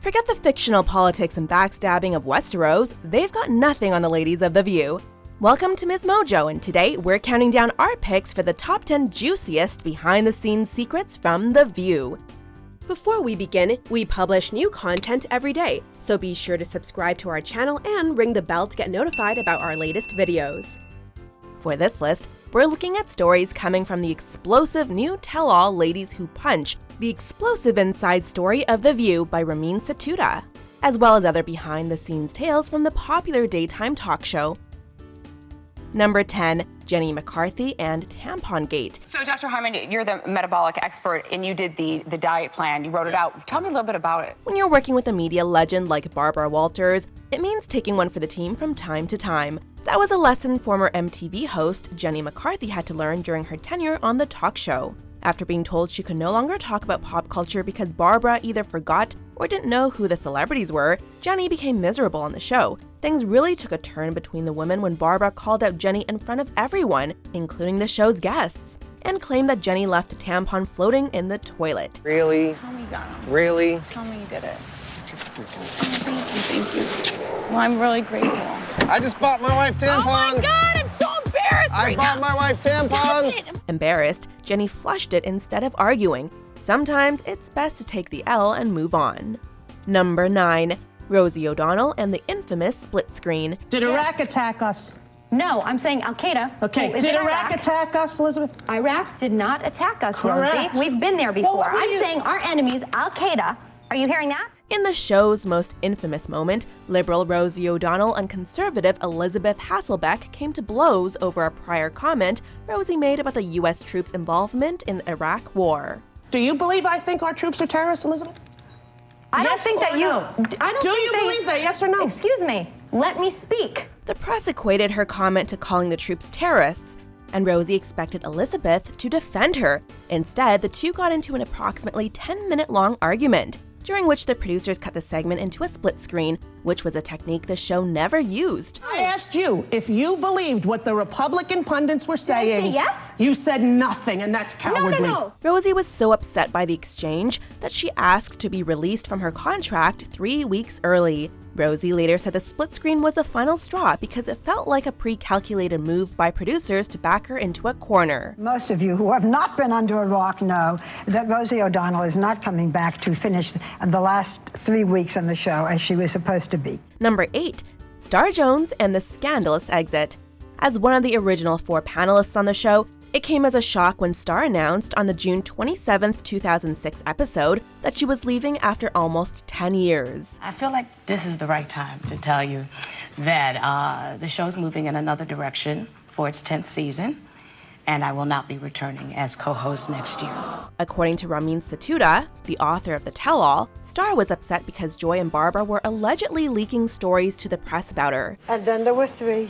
Forget the fictional politics and backstabbing of Westeros, they've got nothing on the ladies of The View. Welcome to Ms. Mojo, and today we're counting down our picks for the top 10 juiciest behind-the-scenes secrets from The View. Before we begin, we publish new content every day, so be sure to subscribe to our channel and ring the bell to get notified about our latest videos. For this list, we're looking at stories coming from the explosive new tell-all Ladies Who Punch, the explosive inside story of The View by Ramin Satuda, as well as other behind-the-scenes tales from the popular daytime talk show. Number 10, Jenny McCarthy and Tampon Gate. So, Dr. Harmon, you're the metabolic expert, and you did the diet plan. You wrote it out. Tell me a little bit about it. When you're working with a media legend like Barbara Walters, it means taking one for the team from time to time. That was a lesson former MTV host Jenny McCarthy had to learn during her tenure on the talk show. After being told she could no longer talk about pop culture because Barbara either forgot or didn't know who the celebrities were, Jenny became miserable on the show. Things really took a turn between the women when Barbara called out Jenny in front of everyone, including the show's guests, and claimed that Jenny left a tampon floating in the toilet. Really? Tell me you got them. Really? Tell me you did it. Thank you. Well, I'm really grateful. I just bought my wife tampons. Oh my God, I'm so embarrassed I bought my wife tampons. Embarrassed, Jenny flushed it instead of arguing. Sometimes it's best to take the L and move on. Number 9, Rosie O'Donnell and the infamous split screen. Did Iraq attack us? No, I'm saying Al-Qaeda. Okay, did Iraq attack us, Elizabeth? Iraq did not attack us, Correct. Rosie. We've been there before. Well, I'm saying our enemies, Al-Qaeda. Are you hearing that? In the show's most infamous moment, liberal Rosie O'Donnell and conservative Elizabeth Hasselbeck came to blows over a prior comment Rosie made about the U.S. troops' involvement in the Iraq War. Do you believe I think our troops are terrorists, Elizabeth? I don't Yes think that or you. no? I don't Do think you believe that? Yes or no? Excuse me. Let me speak. The press equated her comment to calling the troops terrorists, and Rosie expected Elizabeth to defend her. Instead, the two got into an approximately 10-minute-long argument, during which the producers cut the segment into a split screen, which was a technique the show never used. I asked you if you believed what the Republican pundits were saying. say yes? You said nothing, and that's cowardly. No. Rosie was so upset by the exchange that she asked to be released from her contract 3 weeks early. Rosie later said the split screen was the final straw because it felt like a pre-calculated move by producers to back her into a corner. Most of you who have not been under a rock know that Rosie O'Donnell is not coming back to finish the last 3 weeks on the show as she was supposed to be. Number 8, Star Jones and the scandalous exit. As one of the original 4 panelists on the show, it came as a shock when Star announced on the June 27, 2006 episode that she was leaving after almost 10 years. I feel like this is the right time to tell you that the show's moving in another direction for its 10th season, and I will not be returning as co-host next year. According to Ramin Satuda, the author of the tell-all, Star was upset because Joy and Barbara were allegedly leaking stories to the press about her. And then there were 3.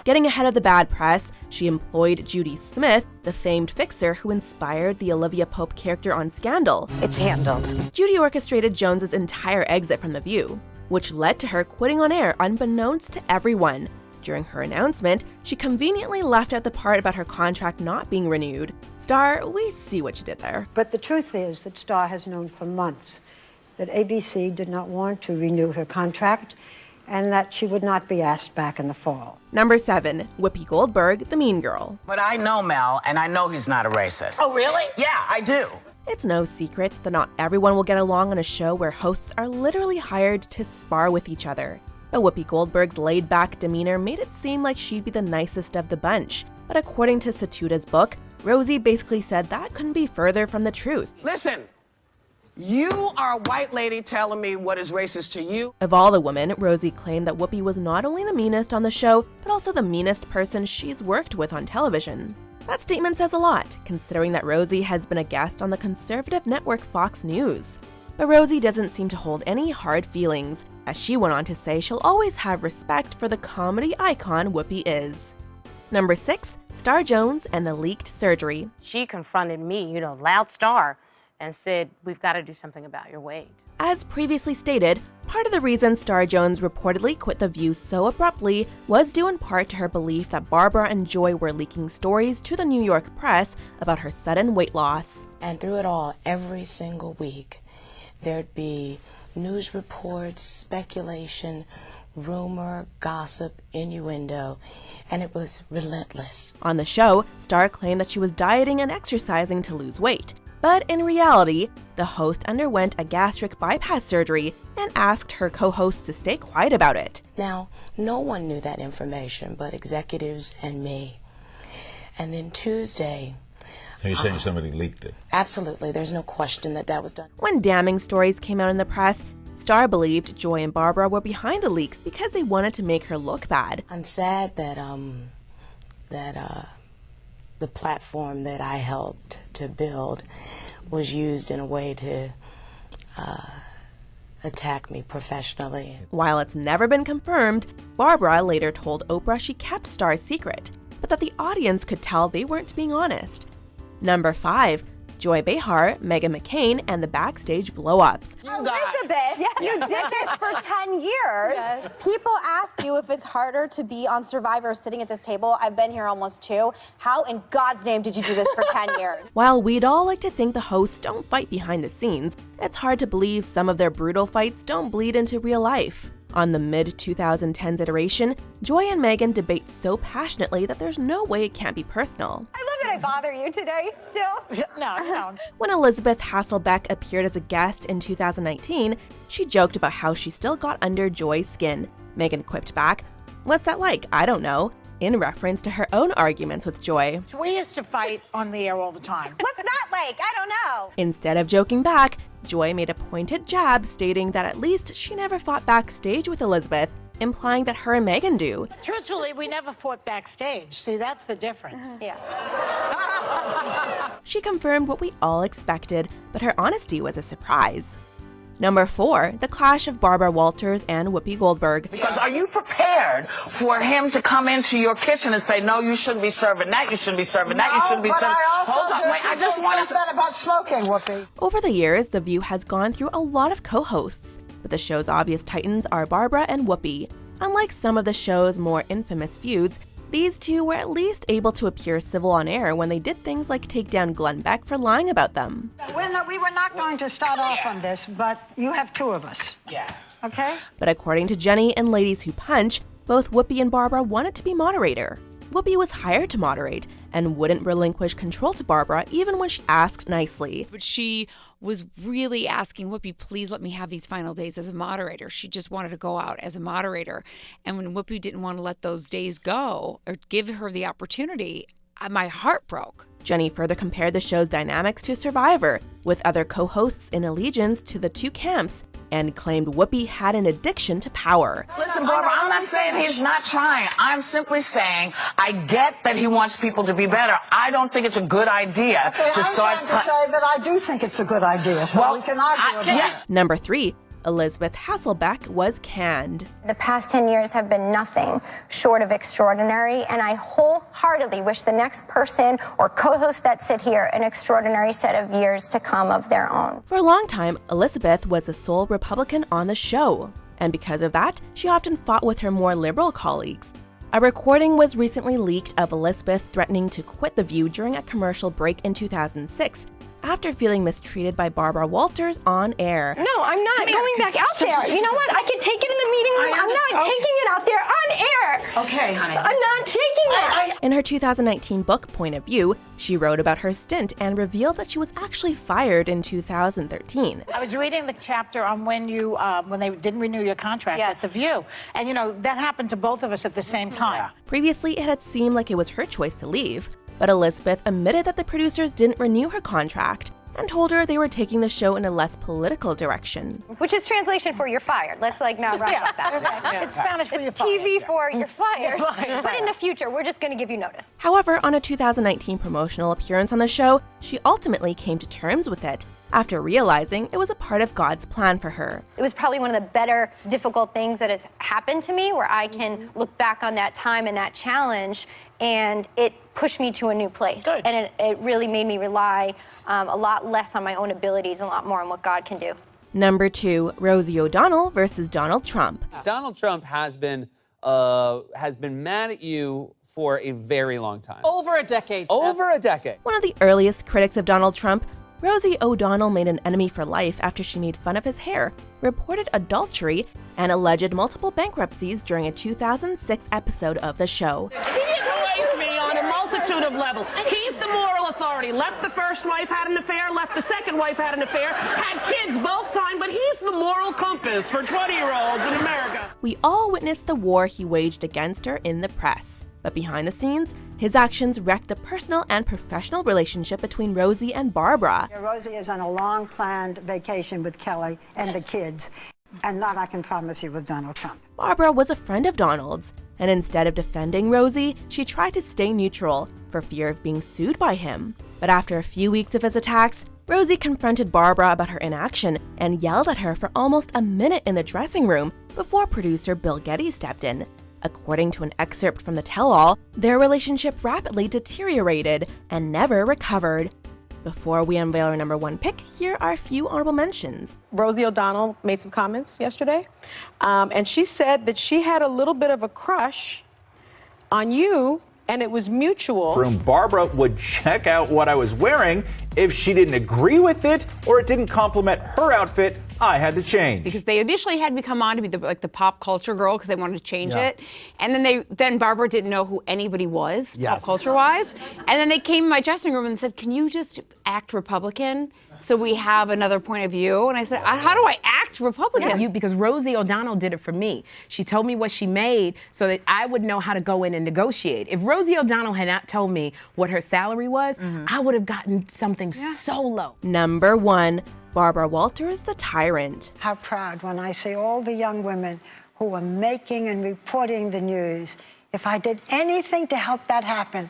Getting ahead of the bad press, she employed Judy Smith, the famed fixer who inspired the Olivia Pope character on Scandal. It's handled. Judy orchestrated Jones's entire exit from The View, which led to her quitting on air unbeknownst to everyone. During her announcement, she conveniently left out the part about her contract not being renewed. Star, we see what you did there. But the truth is that Star has known for months that ABC did not want to renew her contract and that she would not be asked back in the fall. Number 7, Whoopi Goldberg, the mean girl. But I know Mel, and I know he's not a racist. Oh, really? Yeah, I do. It's no secret that not everyone will get along on a show where hosts are literally hired to spar with each other. But Whoopi Goldberg's laid-back demeanor made it seem like she'd be the nicest of the bunch. But according to Satuda's book, Rosie basically said that couldn't be further from the truth. Listen, you are a white lady telling me what is racist to you. Of all the women, Rosie claimed that Whoopi was not only the meanest on the show, but also the meanest person she's worked with on television. That statement says a lot, considering that Rosie has been a guest on the conservative network Fox News. But Rosie doesn't seem to hold any hard feelings, as she went on to say she'll always have respect for the comedy icon Whoopi is. Number 6, Star Jones and the leaked surgery. She confronted me, loud Star, and said, we've got to do something about your weight. As previously stated, part of the reason Star Jones reportedly quit The View so abruptly was due in part to her belief that Barbara and Joy were leaking stories to the New York press about her sudden weight loss. And through it all, every single week, there'd be news reports, speculation, rumor, gossip, innuendo, and it was relentless. On the show, Star claimed that she was dieting and exercising to lose weight. But in reality, the host underwent a gastric bypass surgery and asked her co-hosts to stay quiet about it. Now, no one knew that information but executives and me. And then Tuesday... So you're saying somebody leaked it? Absolutely. There's no question that was done. When damning stories came out in the press, Star believed Joy and Barbara were behind the leaks because they wanted to make her look bad. I'm sad that the platform that I helped to build was used in a way to attack me professionally. While it's never been confirmed, Barbara later told Oprah she kept Star's secret, but that the audience could tell they weren't being honest. Number 5. Joy Behar, Meghan McCain, and the backstage blow-ups. Elizabeth, you did this for 10 years. Yes. People ask you if it's harder to be on Survivor sitting at this table. I've been here almost 2. How in God's name did you do this for 10 years? While we'd all like to think the hosts don't fight behind the scenes, it's hard to believe some of their brutal fights don't bleed into real life. On the mid-2010s iteration, Joy and Meghan debate so passionately that there's no way it can't be personal. I love that I bother you today still. No, no. When Elizabeth Hasselbeck appeared as a guest in 2019, she joked about how she still got under Joy's skin. Meghan quipped back, "What's that like? I don't know," in reference to her own arguments with Joy. We used to fight on the air all the time. What's that like? I don't know. Instead of joking back, Joy made a pointed jab stating that at least she never fought backstage with Elizabeth, implying that her and Meghan do. Truthfully, we never fought backstage. See, that's the difference. Yeah. She confirmed what we all expected, but her honesty was a surprise. Number 4, the clash of Barbara Walters and Whoopi Goldberg. Because are you prepared for him to come into your kitchen and say, no, you shouldn't be serving that, you shouldn't be serving that, you shouldn't be serving... Hold on, wait, I just want to... that about smoking, Whoopi. Over the years, The View has gone through a lot of co-hosts, but the show's obvious titans are Barbara and Whoopi. Unlike some of the show's more infamous feuds, these two were at least able to appear civil on air when they did things like take down Glenn Beck for lying about them. We were not going to start off on this, but you have 2 of us. Yeah. Okay? But according to Jenny and Ladies Who Punch, both Whoopi and Barbara wanted to be moderator. Whoopi was hired to moderate and wouldn't relinquish control to Barbara even when she asked nicely. But she was really asking Whoopi, please let me have these final days as a moderator. She just wanted to go out as a moderator. And when Whoopi didn't want to let those days go or give her the opportunity, my heart broke. Jenny further compared the show's dynamics to Survivor, with other co-hosts in allegiance to the two camps, and claimed Whoopi had an addiction to power. Listen, Barbara, I'm not saying he's not trying. I'm simply saying I get that he wants people to be better. I don't think it's a good idea to start... I'm trying to say that I do think it's a good idea, so we can argue about yes. it. Number 3. Elizabeth Hasselbeck was canned. The past 10 years have been nothing short of extraordinary, and I wholeheartedly wish the next person or co-host that sit here an extraordinary set of years to come of their own. For a long time, Elizabeth was the sole Republican on the show, and because of that, she often fought with her more liberal colleagues. A recording was recently leaked of Elizabeth threatening to quit The View during a commercial break in 2006, after feeling mistreated by Barbara Walters on air. No, I'm not going back out there. You know what? I can take it in the meeting room. I'm not taking it out there on air. Okay, honey. I'm not taking it. In her 2019 book, Point of View, she wrote about her stint and revealed that she was actually fired in 2013. I was reading the chapter on when they didn't renew your contract at The View. And, you know, that happened to both of us at the same time. Previously, it had seemed like it was her choice to leave, but Elizabeth admitted that the producers didn't renew her contract and told her they were taking the show in a less political direction. Which is translation for you're fired. Let's not wrap up that. Okay. It's Spanish for you're fired. TV for you're fired. You're fired. But in the future, we're just going to give you notice. However, on a 2019 promotional appearance on the show, she ultimately came to terms with it after realizing it was a part of God's plan for her. It was probably one of the better difficult things that has happened to me, where I can look back on that time and that challenge, and it pushed me to a new place. Good. And it really made me rely a lot less on my own abilities and a lot more on what God can do. Number 2, Rosie O'Donnell versus Donald Trump. Donald Trump has been mad at you for a very long time. Over a decade. Over a decade. One of the earliest critics of Donald Trump, Rosie O'Donnell made an enemy for life after she made fun of his hair, reported adultery, and alleged multiple bankruptcies during a 2006 episode of the show. He annoys me on a multitude of levels. He's the moral authority. Left the first wife, had an affair. Left the second wife, had an affair. Had kids both times, but he's the moral compass for 20-year-olds in America. We all witnessed the war he waged against her in the press. But behind the scenes, his actions wrecked the personal and professional relationship between Rosie and Barbara. Rosie is on a long-planned vacation with Kelly and the kids, and not, I can promise you, with Donald Trump. Barbara was a friend of Donald's, and instead of defending Rosie, she tried to stay neutral for fear of being sued by him. But after a few weeks of his attacks, Rosie confronted Barbara about her inaction and yelled at her for almost a minute in the dressing room before producer Bill Getty stepped in. According to an excerpt from the tell-all, their relationship rapidly deteriorated and never recovered. Before we unveil our number one pick, here are a few honorable mentions. Rosie O'Donnell made some comments yesterday, and she said that she had a little bit of a crush on you, and it was mutual. Barbara would check out what I was wearing. If she didn't agree with it or it didn't complement her outfit, I had to change. Because they initially had me come on to be the pop culture girl because they wanted to change it. And then Barbara didn't know who anybody was, pop culture wise. And then they came in my dressing room and said, can you just act Republican so we have another point of view? And I said, how do I act Republican? Because Rosie O'Donnell did it for me. She told me what she made so that I would know how to go in and negotiate. If Rosie O'Donnell had not told me what her salary was, I would have gotten something so low. Number one, Barbara Walters, the tyrant. How proud when I see all the young women who are making and reporting the news. If I did anything to help that happen,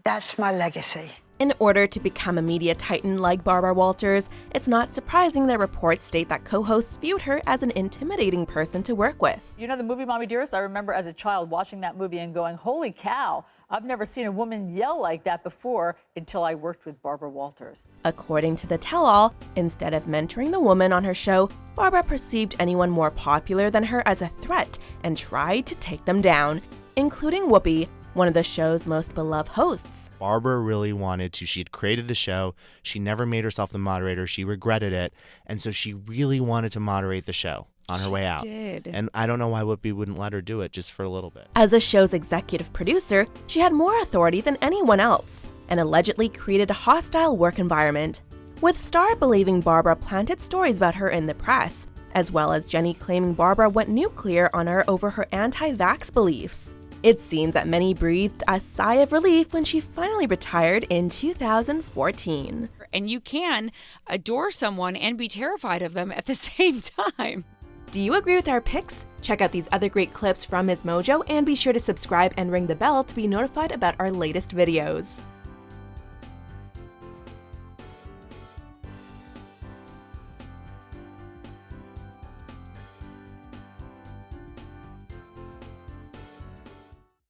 that's my legacy. In order to become a media titan like Barbara Walters, it's not surprising that reports state that co-hosts viewed her as an intimidating person to work with. You know the movie Mommy Dearest? I remember as a child watching that movie and going, holy cow, I've never seen a woman yell like that before until I worked with Barbara Walters. According to the tell-all, instead of mentoring the woman on her show, Barbara perceived anyone more popular than her as a threat and tried to take them down, including Whoopi, one of the show's most beloved hosts. Barbara really wanted to. She had created the show. She never made herself the moderator. She regretted it. And so she really wanted to moderate the show on her way out. Did. And I don't know why Whoopi wouldn't let her do it just for a little bit. As the show's executive producer, she had more authority than anyone else and allegedly created a hostile work environment, with Star believing Barbara planted stories about her in the press, as well as Jenny claiming Barbara went nuclear on her over her anti-vax beliefs. It seems that many breathed a sigh of relief when she finally retired in 2014. And you can adore someone and be terrified of them at the same time. Do you agree with our picks? Check out these other great clips from Ms. Mojo and be sure to subscribe and ring the bell to be notified about our latest videos.